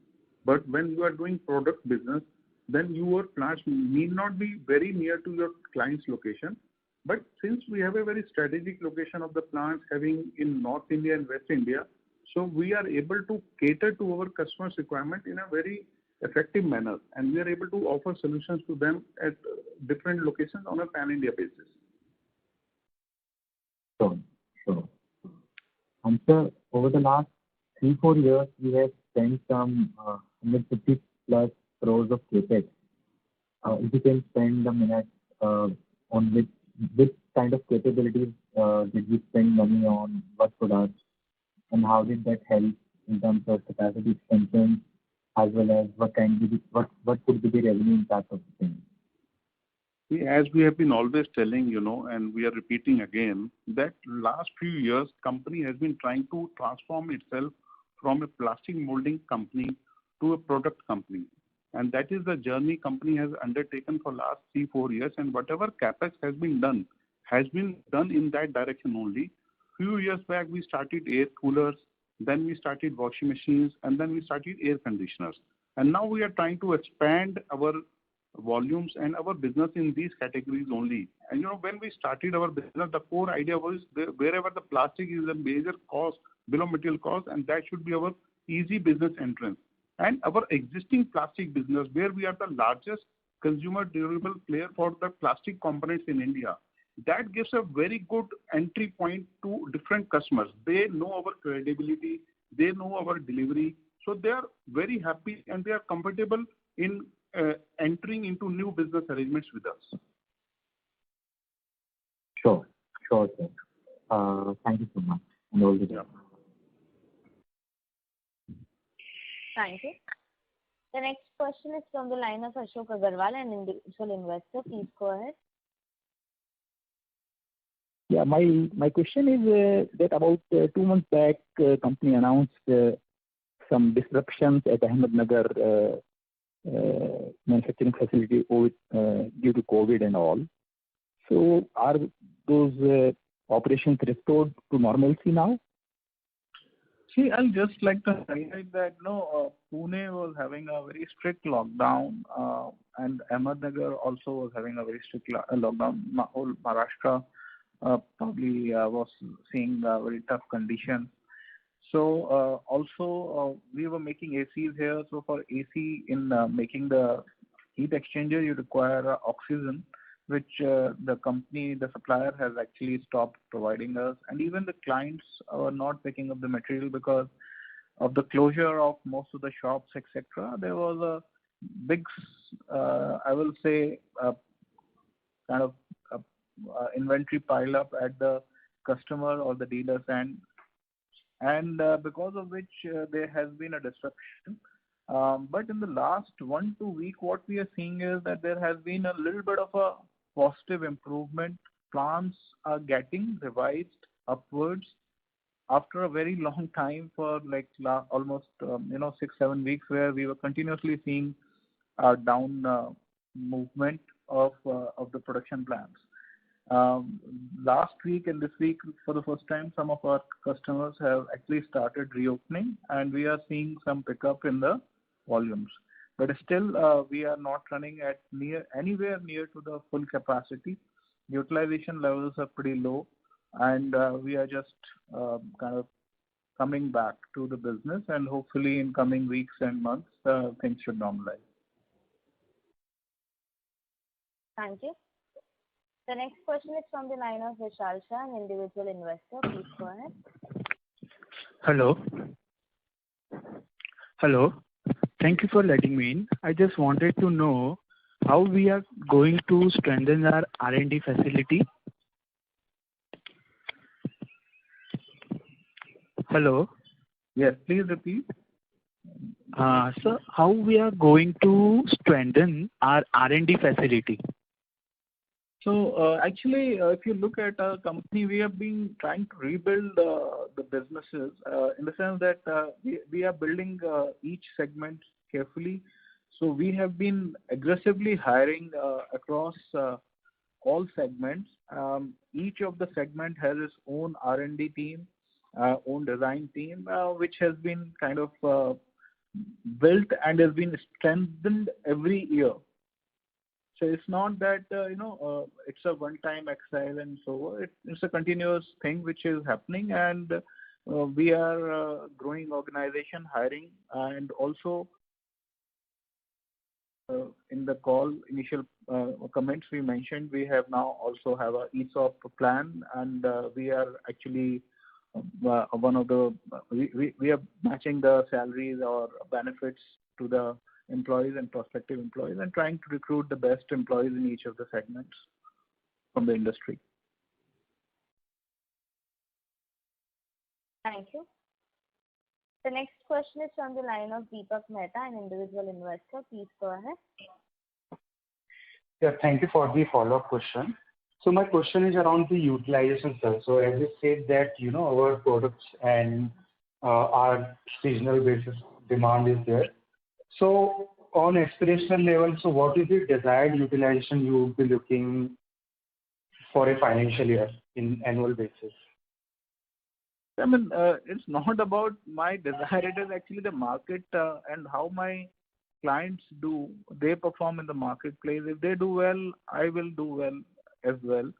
But when you are doing product business, then your plants need not be very near to your client's location. But since we have a very strategic location of the plants having in North India and West India, so we are able to cater to our customers' requirement in a very effective manner. And we are able to offer solutions to them at different locations on a pan-India basis. Sure. And sir, over the last 3-4 years, we have spent some 150 plus crores of capex. If you can spend a minute on which kind of capabilities did we spend money on, what products, and how did that help in terms of capacity expansion, as well as what could be the revenue impact of the same? See, as we have been always telling, and we are repeating again, that last few years, company has been trying to transform itself from a plastic molding company to a product company. And that is the journey company has undertaken for last 3-4 years. And whatever capex has been done in that direction only. Few years back, we started air coolers, then we started washing machines, and then we started air conditioners. And now we are trying to expand our volumes and our business in these categories only. And when we started our business, the core idea was wherever the plastic is a major cost, bill of material cost, and that should be our easy business entrance. And our existing plastic business, where we are the largest consumer durable player for the plastic components in India, that gives a very good entry point to different customers. They know our credibility, they know our delivery, so they are very happy and they are comfortable in entering into new business arrangements with us. Sure, sir. Thank you so much. And all the best. Thank you. The next question is from the line of Ashok Agarwal, an individual investor. Please go ahead. Yeah, my question is that about 2 months back, company announced some disruptions at Ahmednagar manufacturing facility due to COVID and all. So are those operations restored to normalcy now? See, I'll just like to highlight that Pune was having a very strict lockdown, and Ahmednagar also was having a very strict lockdown. Whole Maharashtra probably was seeing very tough conditions. So also we were making ACs here. So for AC in making the heat exchanger, you require oxygen, which the company, the supplier has actually stopped providing us. And even the clients are not picking up the material because of the closure of most of the shops, etc. There was a big, I will say, kind of inventory pile up at the customer or the dealer's end, and because of which there has been a disruption. But in the last 1 2 week, what we are seeing is that there has been a little bit of a positive improvement. Plants are getting revised upwards after a very long time, for like almost 6 7 weeks, where we were continuously seeing a down movement of the production plants. Last week and this week, for the first time, some of our customers have actually started reopening, and we are seeing some pickup in the volumes. But still, we are not running at anywhere near to the full capacity. Utilization levels are pretty low, and we are just kind of coming back to the business, and hopefully in coming weeks and months, things should normalize. Thank you. The next question is from the line of Vishal Shah, an individual investor. Please go ahead. Hello. Thank you for letting me in. I just wanted to know how we are going to strengthen our R&D facility. Hello. Yes, please repeat. Sir, how we are going to strengthen our R&D facility? So actually, if you look at our company, we have been trying to rebuild the businesses in the sense that we are building each segment carefully. So we have been aggressively hiring across all segments. Each of the segment has its own R&D team, own design team, which has been kind of built and has been strengthened every year. So it's not that it's a one-time exercise and so it's a continuous thing which is happening, and we are a growing organization, hiring, and also in the call initial comments we mentioned, we have now also have a ESOP plan, and we are actually one of the we are matching the salaries or benefits to the employees and prospective employees, and trying to recruit the best employees in each of the segments from the industry. Thank you. The next question is from the line of Deepak Mehta, an individual investor. Please go ahead. Yeah, thank you for the follow-up question. So my question is around the utilization, sir. So as you said that, our products and our seasonal basis demand is there. So on aspirational level, so what is the desired utilization you would be looking for a financial year in annual basis? I mean, it's not about my desire. It is actually the market and how my clients do. They perform in the marketplace. If they do well, I will do well as well.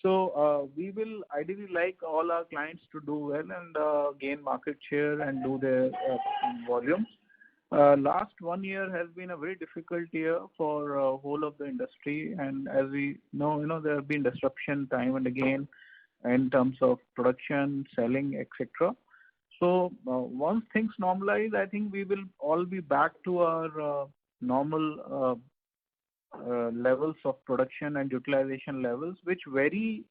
So we will ideally like all our clients to do well and gain market share and do their volumes. Last 1 year has been a very difficult year for whole of the industry, and as we know, there have been disruption time and again in terms of production, selling, etc. So once things normalize, I think we will all be back to our normal levels of production and utilization levels, which vary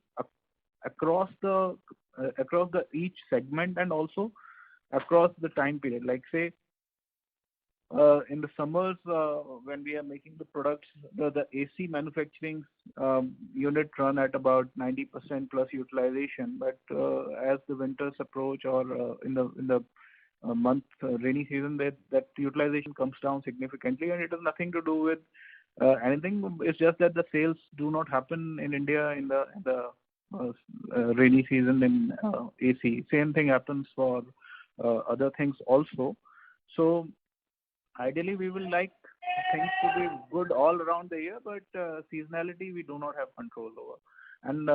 across the each segment and also across the time period. Like say, in the summers when we are making the products, the AC manufacturing unit run at about 90% plus utilization. But as the winters approach or in the month rainy season, that utilization comes down significantly, and it has nothing to do with anything. It's just that the sales do not happen in India in the rainy season in AC. Same thing happens for other things also. So ideally, we will like things to be good all around the year, but seasonality we do not have control over. And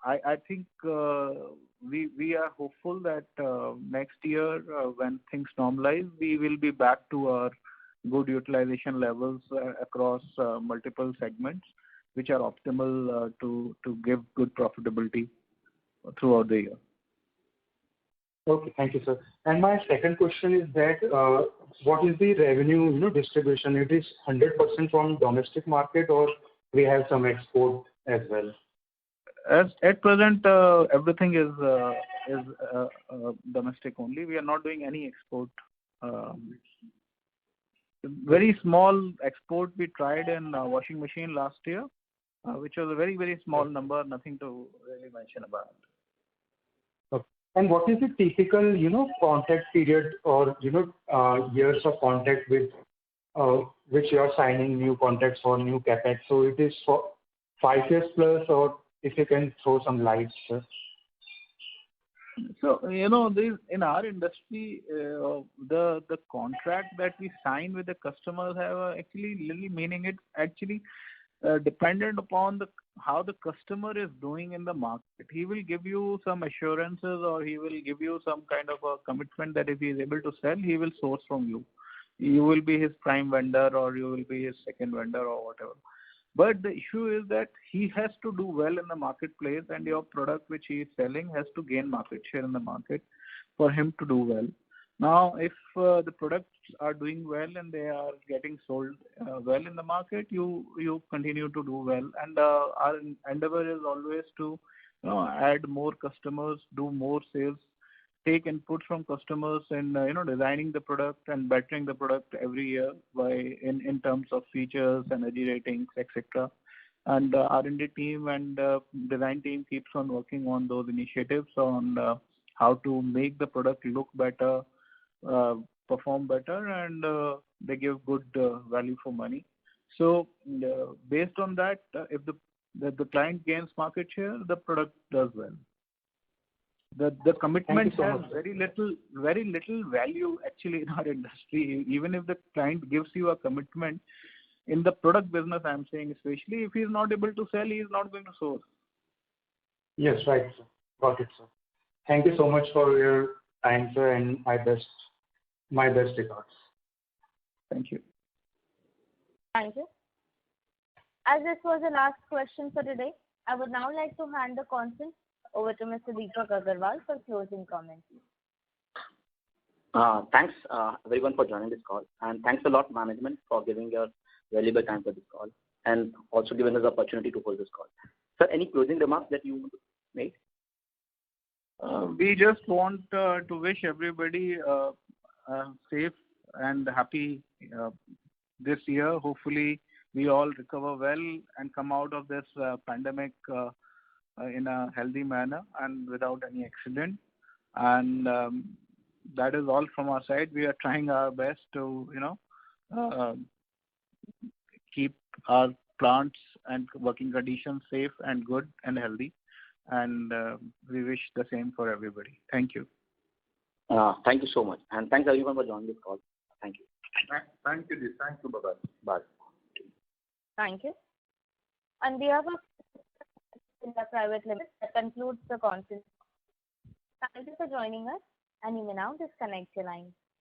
I think we are hopeful that next year, when things normalize, we will be back to our good utilization levels across multiple segments, which are optimal to give good profitability throughout the year. Okay, thank you, sir. And my second question is that what is the revenue distribution? It is 100% from domestic market, or we have some export as well? As at present, everything is domestic only. We are not doing any export. Very small export we tried in washing machine last year, which was a very, very small number, nothing to really mention about. Okay. And what is the typical, contract period or, years of contract with which you are signing new contracts for new capex? So it is for 5 years plus, or if you can throw some light, sir. So, this, in our industry, the contract that we sign with the customers have actually little meaning. It's actually dependent upon how the customer is doing in the market. He will give you some assurances, or he will give you some kind of a commitment that if he is able to sell, he will source from you. You will be his prime vendor, or you will be his second vendor, or whatever. But the issue is that he has to do well in the marketplace, and your product which he is selling has to gain market share in the market for him to do well. Now, if the products are doing well and they are getting sold well in the market, you continue to do well. And our endeavor is always to add more customers, do more sales, take input from customers, and designing the product and bettering the product every year in terms of features, energy ratings, etc. And R&D team and design team keeps on working on those initiatives on how to make the product look better, perform better, and they give good value for money. So based on that, if the client gains market share, the product does well. The commitment has very little value actually in our industry. Even if the client gives you a commitment, in the product business, I'm saying, especially if he is not able to sell, he is not going to source. Yes, right, sir. Got it, sir. Thank you so much for your time, sir, and my best regards. Thank you. Thank you. As this was the last question for today, I would now like to hand the conference over to Mr. Deepak Agarwal for closing comments. Thanks everyone for joining this call, and thanks a lot management for giving your valuable time for this call and also giving us the opportunity to hold this call. Sir, any closing remarks that you want to make? We just want to wish everybody safe and happy this year. Hopefully, we all recover well and come out of this pandemic in a healthy manner and without any accident. And that is all from our side. We are trying our best to, keep our plants and working conditions safe and good and healthy. And we wish the same for everybody. Thank you. Thank you so much. And thanks everyone for joining this call. Thank you. Thank you. Thank you. Bye-bye. Bye. Thank you. On behalf of India Private Limited, that concludes the conference. Thank you for joining us, and you may now disconnect your line.